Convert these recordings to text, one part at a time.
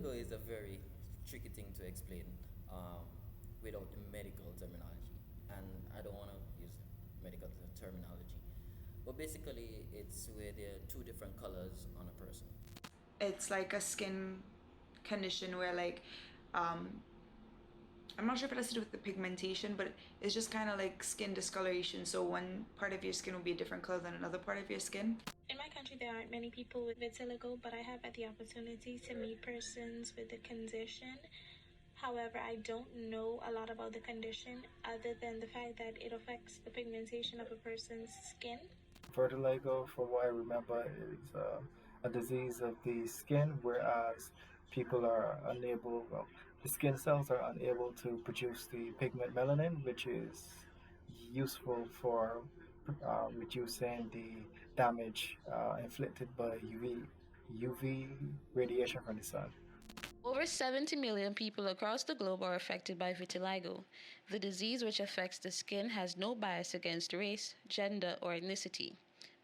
Vitiligo is a very tricky thing to explain without the medical terminology, and I don't want to use medical terminology. But basically, it's where there are two different colors on a person. It's like a skin condition where like um I'm not sure if it has to do with the pigmentation, but it's just kind of like skin discoloration. So one part of your skin will be a different color than another part of your skin. In my country, there aren't many people with vitiligo, but I have had the opportunity to meet persons with the condition. However, I don't know a lot about the condition other than the fact that it affects the pigmentation of a person's skin. Vitiligo, from what I remember, is a disease of the skin, whereas people are unable, well, the skin cells are unable to produce the pigment melanin, which is useful for reducing the damage inflicted by UV radiation from the sun. Over 70 million people across the globe are affected by vitiligo. The disease, which affects the skin, has no bias against race, gender, or ethnicity.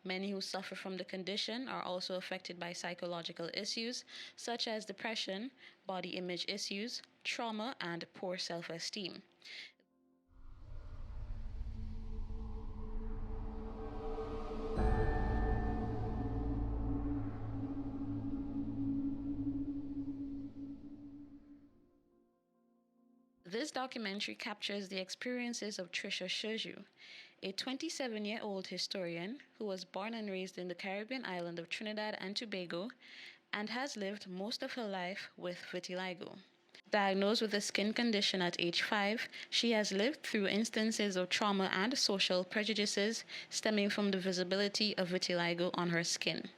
Many who suffer from the condition are also affected by psychological issues such as depression, body image issues, trauma, and poor self esteem. This documentary captures the experiences of Trisha Sirjoo, a 27-year-old historian who was born and raised in the Caribbean island of Trinidad and Tobago and has lived most of her life with vitiligo. Diagnosed with a skin condition at age 5, she has lived through instances of trauma and social prejudices stemming from the visibility of vitiligo on her skin.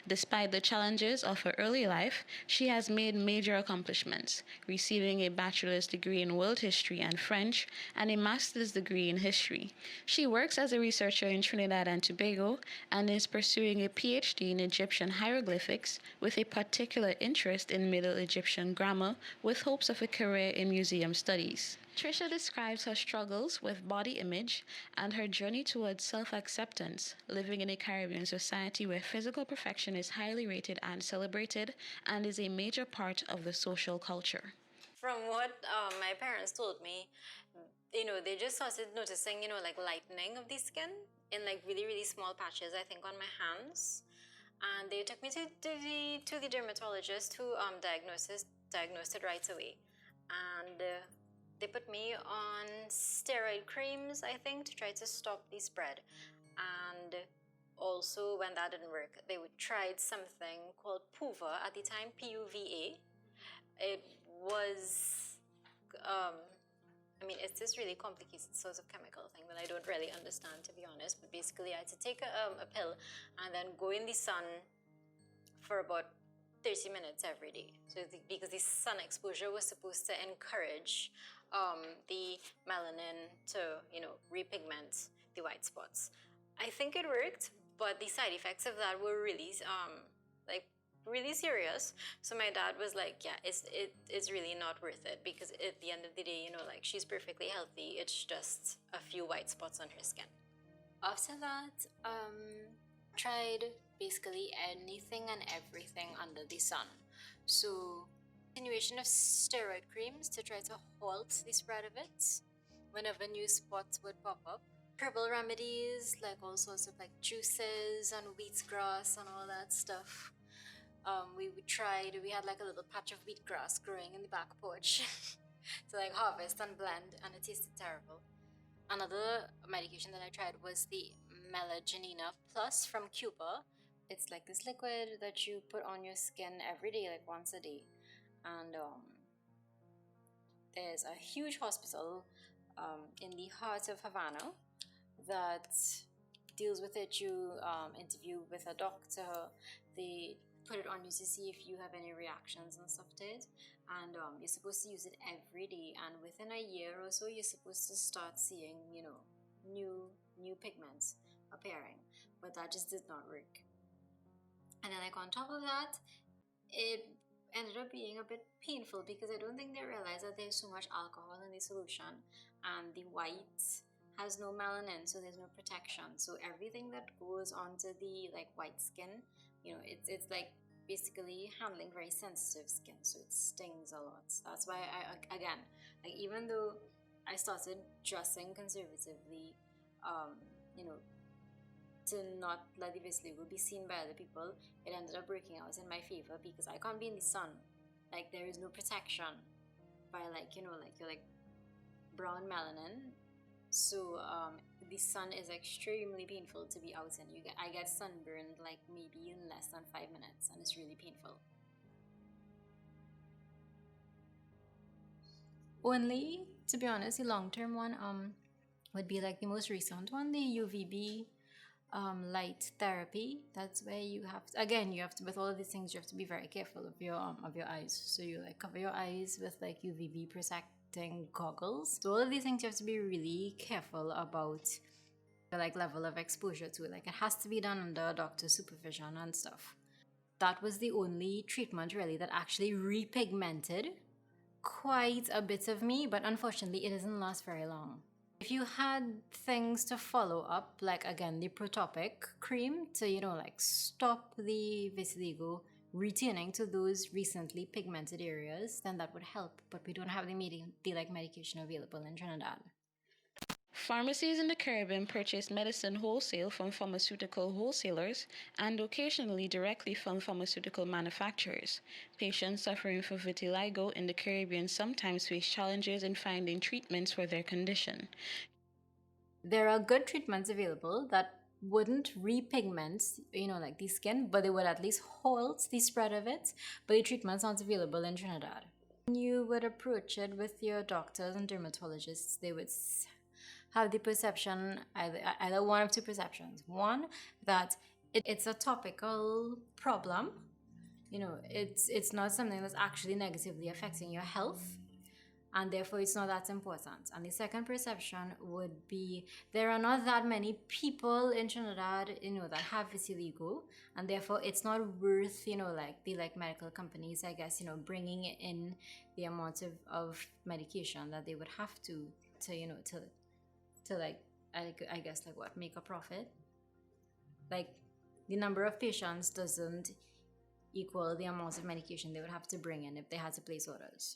Despite the challenges of her early life, she has made major accomplishments, receiving a bachelor's degree in world history and French and a master's degree in history. She works as a researcher in Trinidad and Tobago and is pursuing a PhD in Egyptian hieroglyphics with a particular interest in Middle Egyptian grammar with hopes of a career in museum studies. Trisha describes her struggles with body image and her journey towards self-acceptance, living in a Caribbean society where physical perfection is highly rated and celebrated and is a major part of the social culture. From what my parents told me, they just started noticing, like lightening of the skin in like really, really small patches, I think on my hands. And they took me to the dermatologist who diagnosed it right away. And they put me on steroid creams, I think, to try to stop the spread. And also, when that didn't work, they tried something called PUVA at the time, PUVA. It was, it's this really complicated sort of chemical thing that I don't really understand, to be honest. But basically, I had to take a pill and then go in the sun for about 30 minutes every day. So because the sun exposure was supposed to encourage the melanin to, repigment the white spots. I think it worked, but the side effects of that were really, really serious. So my dad was like, yeah, it's really not worth it, because at the end of the day, she's perfectly healthy. It's just a few white spots on her skin. After that, tried basically anything and everything under the sun. So continuation of steroid creams to try to halt the spread of it whenever new spots would pop up. Herbal remedies, like all sorts of like juices and wheatgrass and all that stuff. We had like a little patch of wheatgrass growing in the back porch to like harvest and blend, and it tasted terrible. Another medication that I tried was the Melagenina Plus from Cuba. It's like this liquid that you put on your skin every day, like once a day. And there's a huge hospital in the heart of Havana that deals with it. You interview with a doctor. They put it on you to see if you have any reactions and stuff to it. And you're supposed to use it every day. And within a year or so, you're supposed to start seeing, new pigments appearing. But that just did not work. And then like on top of that, it ended up being a bit painful because I don't think they realized that there's so much alcohol in the solution, and the white has no melanin, so there's no protection. So everything that goes onto the like white skin, it's like basically handling very sensitive skin, so it stings a lot. That's why again, like, even though I started dressing conservatively, um, you know, to not let the vitiligo be seen by other people, it ended up working out in my favor because I can't be in the sun. Like, there is no protection by, like, like you're like brown melanin. So the sun is extremely painful to be out in. I get sunburned like maybe in less than 5 minutes, and it's really painful. Only, to be honest, the long term one would be like the most recent one, the UVB light therapy. That's where you have to, again, you have to, with all of these things, you have to be very careful of your eyes. So you like cover your eyes with like UVB protecting goggles. So all of these things you have to be really careful about the like level of exposure to it. Like, it has to be done under doctor's supervision and stuff. That was the only treatment really that actually repigmented quite a bit of me, but unfortunately it doesn't last very long. If you had things to follow up, like again the protopic cream to like stop the vitiligo returning to those recently pigmented areas, then that would help. But we don't have the medication available in Trinidad. Pharmacies in the Caribbean purchase medicine wholesale from pharmaceutical wholesalers and occasionally directly from pharmaceutical manufacturers. Patients suffering from vitiligo in the Caribbean sometimes face challenges in finding treatments for their condition. There are good treatments available that wouldn't repigment, like the skin, but they would at least halt the spread of it. But the treatments aren't available in Trinidad. You would approach it with your doctors and dermatologists. They would have the perception, either one of two perceptions. One, that it's a topical problem. It's not something that's actually negatively affecting your health, and therefore it's not that important. And the second perception would be there are not that many people in Trinidad, that have vitiligo, and therefore it's not worth, like the medical companies, I guess, bringing in the amount of medication that they would have to like, I guess, like, what, make a profit. Like, the number of patients doesn't equal the amount of medication they would have to bring in if they had to place orders.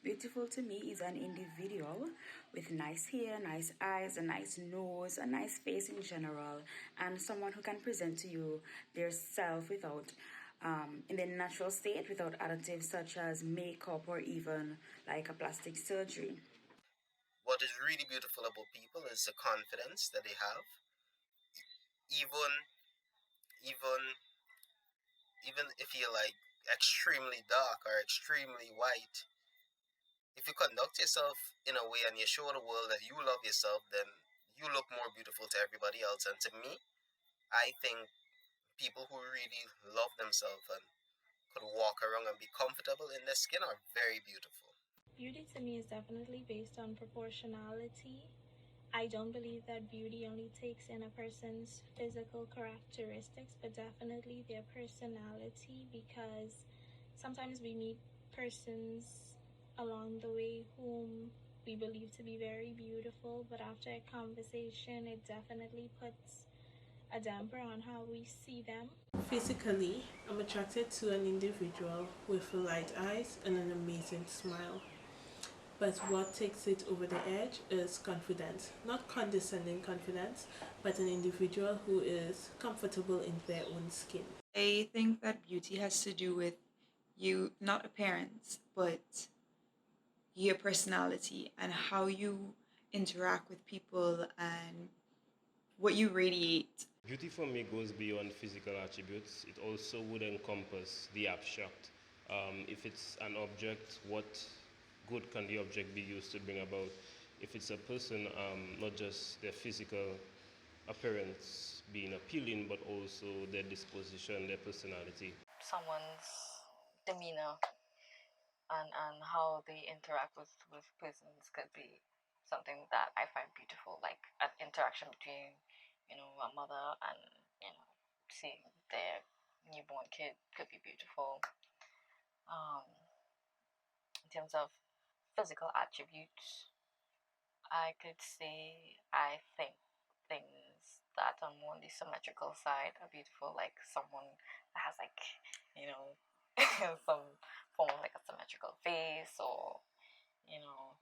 Beautiful to me is an individual with nice hair, nice eyes, a nice nose, a nice face in general, and someone who can present to you their self without in their natural state, without additives such as makeup or even like a plastic surgery. What is really beautiful about people is the confidence that they have. Even even even if you're like extremely dark or extremely white, if you conduct yourself in a way and you show the world that you love yourself, then you look more beautiful to everybody else. And to me, I think people who really love themselves and could walk around and be comfortable in their skin are very beautiful. Beauty to me is definitely based on proportionality. I don't believe that beauty only takes in a person's physical characteristics, but definitely their personality, because sometimes we meet persons along the way whom we believe to be very beautiful, but after a conversation, it definitely puts a damper on how we see them. Physically, I'm attracted to an individual with light eyes and an amazing smile. But what takes it over the edge is confidence. Not condescending confidence, but an individual who is comfortable in their own skin. I think that beauty has to do with you, not appearance, but your personality and how you interact with people and what you radiate. Beauty for me goes beyond physical attributes. It also would encompass the abstract. If it's an object, what good can the object be used to bring about? If it's a person, not just their physical appearance being appealing, but also their disposition, their personality. Someone's demeanor and how they interact with persons could be something that I find beautiful, like an interaction between, a mother and, seeing their newborn kid could be beautiful. Um, in terms of physical attributes, I could say I think things that are more on the symmetrical side, a beautiful, like someone that has like, you know, some form of like a symmetrical face, or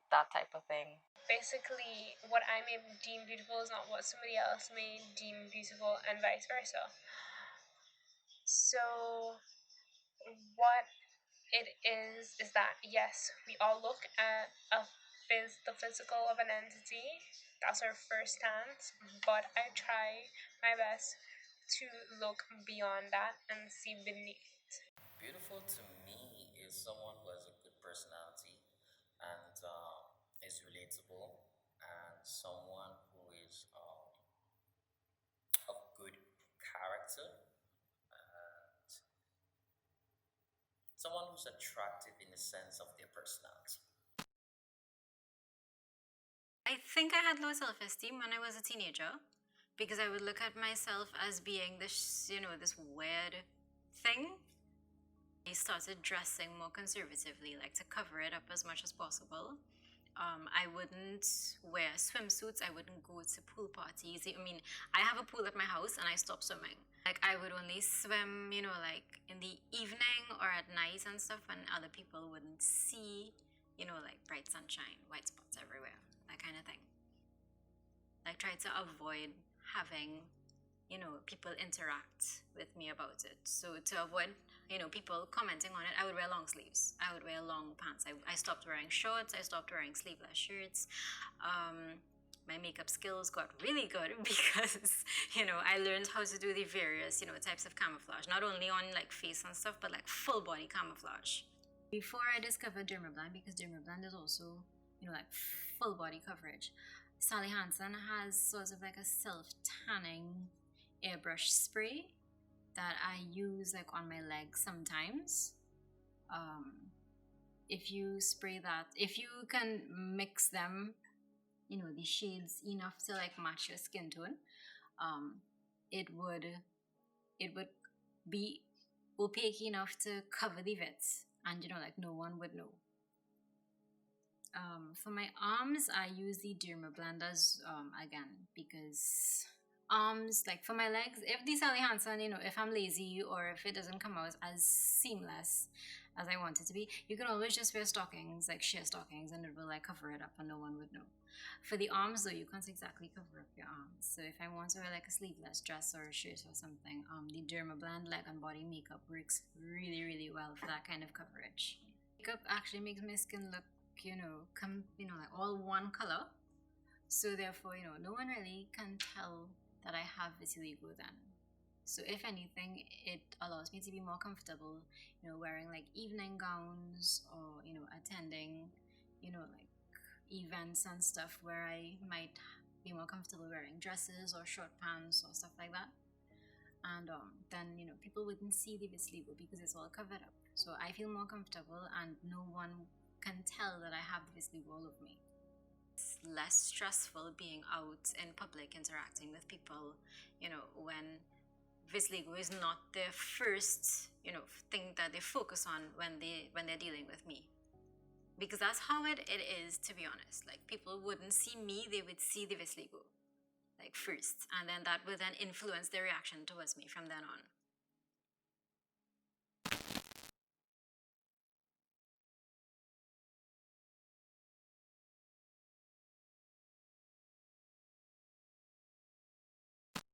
that type of thing. Basically, what I may deem beautiful is not what somebody else may deem beautiful, and vice versa. So, what it is that yes, we all look at the physical of an entity. That's our first stance, but I try my best to look beyond that and see beneath. Beautiful to me is someone who has a good personality and is relatable, and someone who is of good character, and someone who's attractive in the sense of their personality. I think I had low self esteem when I was a teenager because I would look at myself as being this, this weird thing. I started dressing more conservatively, like to cover it up as much as possible. I wouldn't wear swimsuits. I wouldn't go to pool parties. I mean, I have a pool at my house and I stopped swimming. Like, I would only swim, like in the evening or at night and stuff when other people wouldn't see, like bright sunshine, white spots everywhere, that kind of thing. Like, try to avoid having people interact with me about it. So to avoid, people commenting on it, I would wear long sleeves. I would wear long pants. I stopped wearing shorts. I stopped wearing sleeveless shirts. My makeup skills got really good because, I learned how to do the various, types of camouflage, not only on like face and stuff, but like full body camouflage. Before I discovered Dermablend, because Dermablend is also, like full body coverage, Sally Hansen has sort of like a self-tanning airbrush spray that I use like on my legs sometimes. If you spray that, if you can mix them, the shades enough to like match your skin tone, it would be opaque enough to cover the vits, and like no one would know. For my arms, I use the Dermablend as again, because arms, like for my legs, if the Sally Hansen, if I'm lazy or if it doesn't come out as seamless as I want it to be, you can always just wear stockings, like sheer stockings, and it will like cover it up and no one would know. For the arms though, you can't exactly cover up your arms. So if I want to wear like a sleeveless dress or a shirt or something, the Dermablend leg and body makeup works really, really well for that kind of coverage. Makeup actually makes my skin look, like all one color. So therefore, no one really can tell that I have vitiligo then. So if anything, it allows me to be more comfortable, wearing like evening gowns or, attending, like events and stuff where I might be more comfortable wearing dresses or short pants or stuff like that. And then, people wouldn't see the vitiligo because it's all covered up. So I feel more comfortable and no one can tell that I have the vitiligo all over me. It's less stressful being out in public interacting with people, when vitiligo is not their first, thing that they focus on when they're dealing with me. Because that's how it is, to be honest. Like, people wouldn't see me, they would see the vitiligo, like first, and then that would then influence their reaction towards me from then on.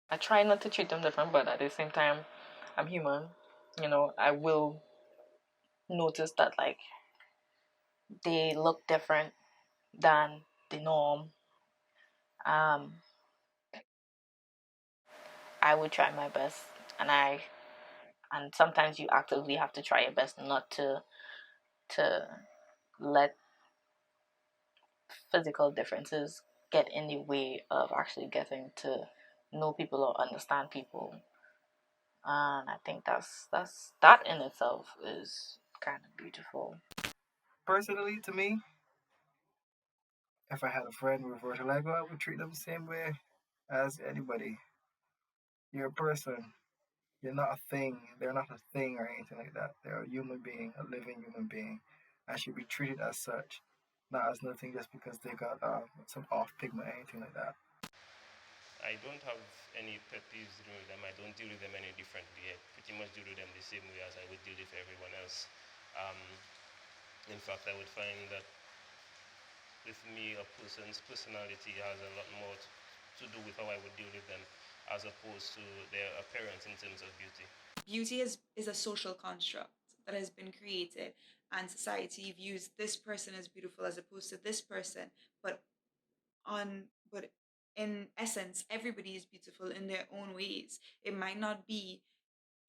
I try not to treat them different, but at the same time, I'm human. I will notice that like they look different than the norm. Um, I would try my best, and sometimes you actively have to try your best not to let physical differences get in the way of actually getting to know people or understand people. And I think that in itself is kind of beautiful. Personally, to me, if I had a friend with vitiligo, I would treat them the same way as anybody. You're a person. You're not a thing. They're not a thing or anything like that. They're a human being, a living human being, and should be treated as such, not as nothing just because they got some off pigment or anything like that. I don't have any pet peeves dealing with them. I don't deal with them any differently. I pretty much deal with them the same way as I would deal with everyone else. Um, in fact, I would find that with me, a person's personality has a lot more to do with how I would deal with them as opposed to their appearance in terms of beauty. Beauty is a social construct that has been created, and society views this person as beautiful as opposed to this person, but but in essence everybody is beautiful in their own ways. It might not be,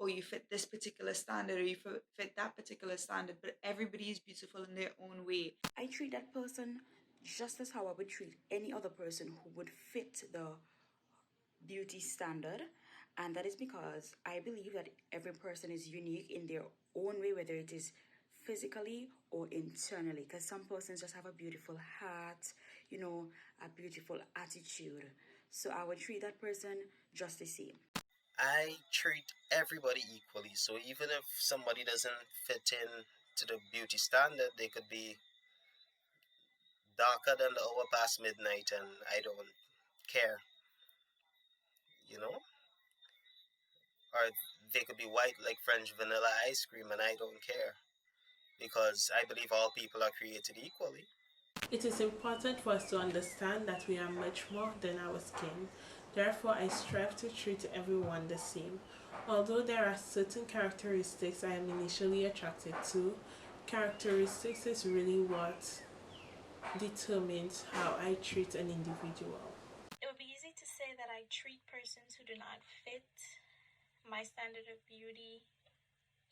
oh, you fit this particular standard or you fit that particular standard, but everybody is beautiful in their own way. I treat that person just as how I would treat any other person who would fit the beauty standard. And that is because I believe that every person is unique in their own way, whether it is physically or internally. Because some persons just have a beautiful heart, a beautiful attitude. So I would treat that person just the same. I treat everybody equally. So even if somebody doesn't fit in to the beauty standard, they could be darker than the hour past midnight, and I don't care, you know? Or they could be white like French vanilla ice cream, and I don't care because I believe all people are created equally. It is important for us to understand that we are much more than our skin. Therefore, I strive to treat everyone the same. Although there are certain characteristics I am initially attracted to, characteristics is really what determines how I treat an individual. It would be easy to say that I treat persons who do not fit my standard of beauty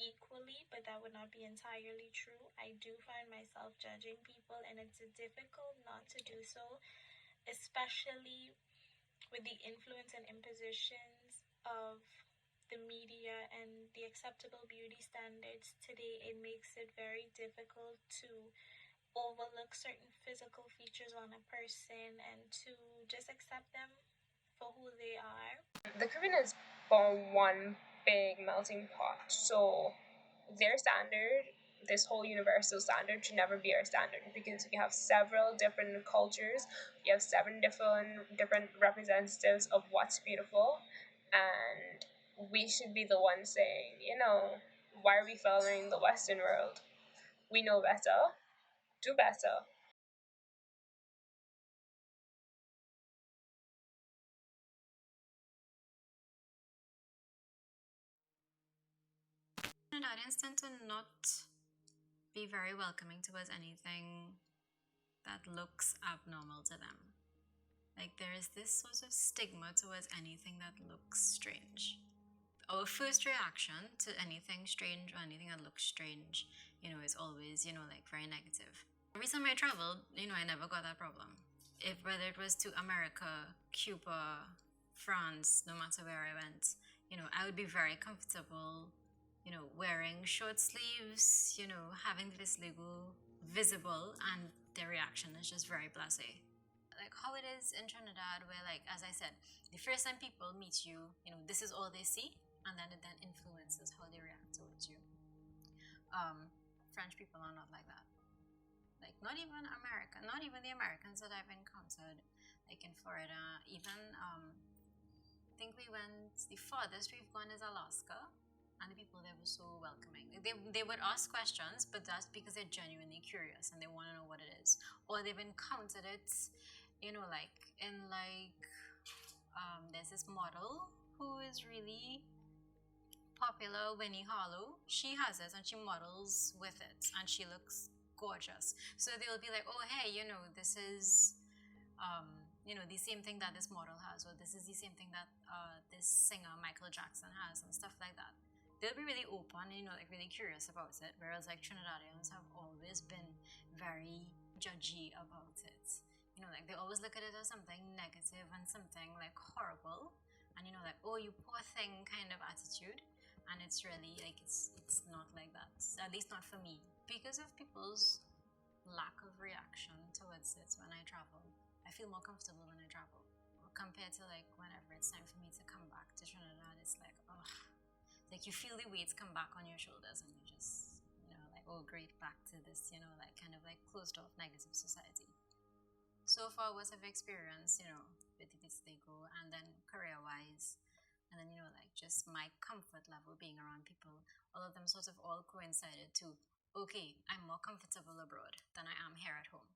equally, but that would not be entirely true. I do find myself judging people, and it's difficult not to do so, especially with the influence and impositions of the media and the acceptable beauty standards today. It makes it very difficult to overlook certain physical features on a person and to just accept them for who they are. The Caribbean is from one big melting pot, so their standard, this whole universal standard, should never be our standard because we have several different cultures. We have seven different representatives of what's beautiful, and we should be the ones saying, why are we following the Western world? We know better. Do better. Trinidadians tend to not be very welcoming towards anything that looks abnormal to them. Like there is this sort of stigma towards anything that looks strange. Our first reaction to anything strange or anything that looks strange, is always, like very negative. Every time I traveled, I never got that problem. Whether it was to America, Cuba, France, no matter where I went, I would be very comfortable, wearing short sleeves, having vitiligo visible, and their reaction is just very blasé. Like how it is in Trinidad, where, like, as I said, the first time people meet you, this is all they see, and then it then influences how they react towards you. French people are not like that. Like not even the Americans that I've encountered, like in Florida. Even I think the farthest we've gone is Alaska, and the people there were so welcoming. They would ask questions, but that's because they're genuinely curious and they want to know what it is, or they've encountered it. There's this model who is really popular, Winnie Harlow. She has it and she models with it, and she looks gorgeous. So they'll be like, oh hey, this is the same thing that this model has, or this is the same thing that this singer Michael Jackson has, and stuff like that. They'll be really open and like really curious about it, whereas like Trinidadians have always been very judgy about it. Like they always look at it as something negative and something like horrible, and like, oh, you poor thing kind of attitude. And it's really like it's not like that, at least not for me, because of people's lack of reaction towards it. When I travel, I feel more comfortable when I travel compared to like whenever it's time for me to come back to Trinidad. It's like, oh, like you feel the weights come back on your shoulders, and you just like, oh great, back to this like kind of like closed off negative society. So far what I've experienced, with vitiligo, and then career-wise, and then, like just my comfort level being around people, all of them sort of all coincided to, okay, I'm more comfortable abroad than I am here at home.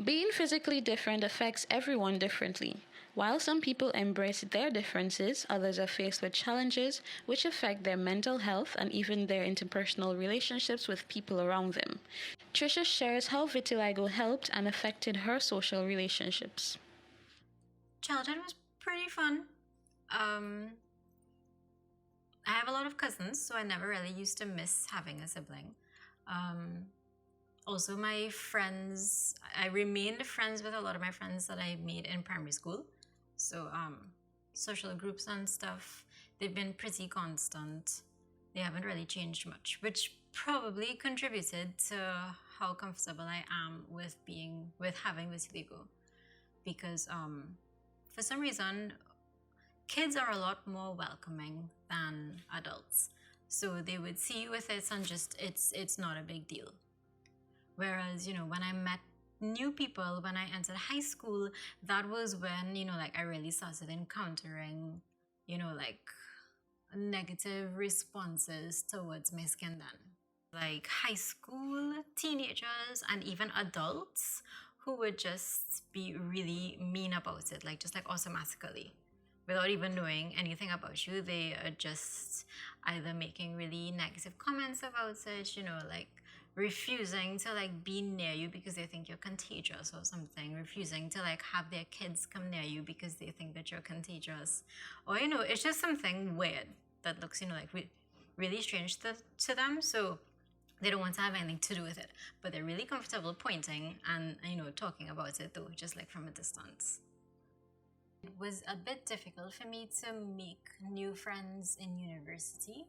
Being physically different affects everyone differently. While some people embrace their differences, others are faced with challenges which affect their mental health and even their interpersonal relationships with people around them. Trisha shares how vitiligo helped and affected her social relationships. Childhood was pretty fun. I have a lot of cousins, so I never really used to miss having a sibling. Also, my friends, I remained friends with a lot of my friends that I made in primary school. So, social groups and stuff, they've been pretty constant. They haven't really changed much, which probably contributed to how comfortable I am with having vitiligo. Because, for some reason, kids are a lot more welcoming than adults. So they would see you with it and just, it's not a big deal. Whereas, when I met new people, when I entered high school, that was when, I really started encountering, negative responses towards my skin then. Like high school teenagers and even adults who would just be really mean about it, just automatically. Without even knowing anything about you, they are just either making really negative comments about it, refusing to be near you because they think you're contagious or something, refusing to have their kids come near you because they think that you're contagious, or it's just something weird that looks really strange to them, so they don't want to have anything to do with it, but they're really comfortable pointing and talking about it though, just from a distance. It was a bit difficult for me to make new friends in university,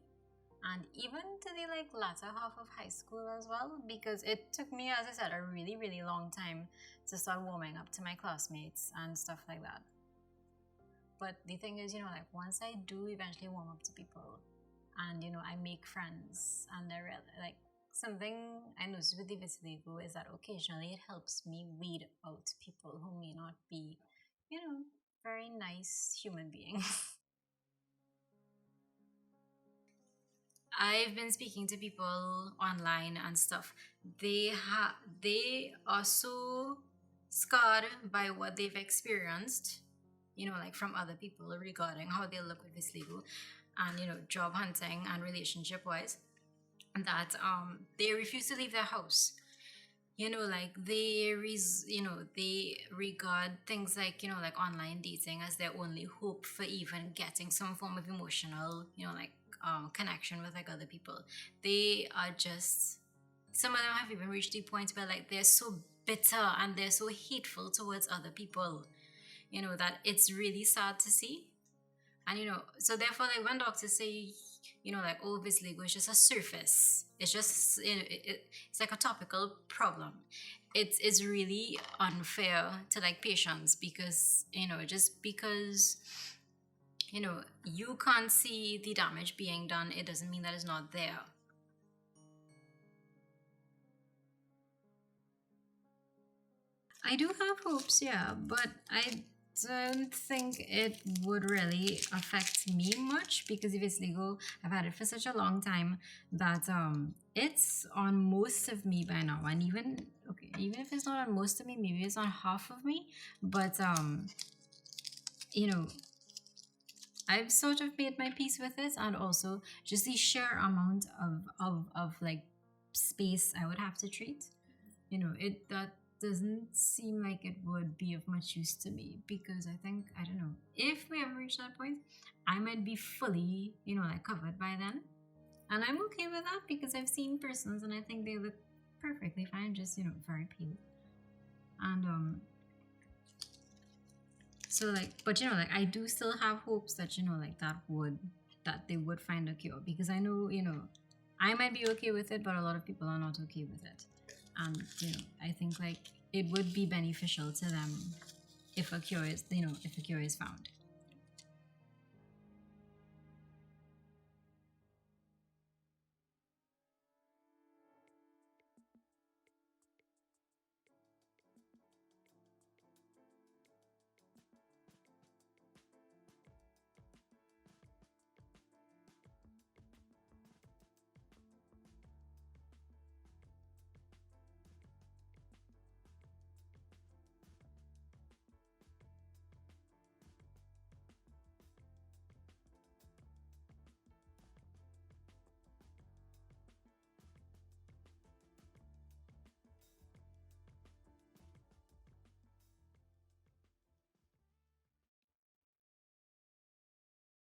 and even to the latter half of high school as well, because it took me, as I said, a really, really long time to start warming up to my classmates and stuff like that. But the thing is, once I do eventually warm up to people and, I make friends, and they're something I noticed with the vitiligo is that occasionally it helps me weed out people who may not be, very nice human beings. I've been speaking to people online and stuff. They are so scarred by what they've experienced, from other people regarding how they look with vitiligo and, job hunting and relationship wise, that they refuse to leave their house. They regard things like online dating as their only hope for even getting some form of emotional, connection with other people. They are just, some of them have even reached the point where they're so bitter and they're so hateful towards other people, that it's really sad to see. And so therefore, when doctors say, oh, vitiligo is just a surface, it's just, it's like a topical problem, it's really unfair to patients, because just because you can't see the damage being done, it doesn't mean that it's not there. I do have hopes, yeah, but I don't think it would really affect me much, because if it's legal, I've had it for such a long time that it's on most of me by now. And even if it's not on most of me, maybe it's on half of me, but I've sort of made my peace with it, and also just the sheer amount of space I would have to treat, that doesn't seem like it would be of much use to me, because I think, I don't know, if we ever reach that point, I might be fully, covered by then. And I'm okay with that, because I've seen persons and I think they look perfectly fine, just, very pale. And, so but I do still have hopes that, that they would find a cure, because I know, I might be okay with it, but a lot of people are not okay with it. And, I think it would be beneficial to them if a cure is, if a cure is found.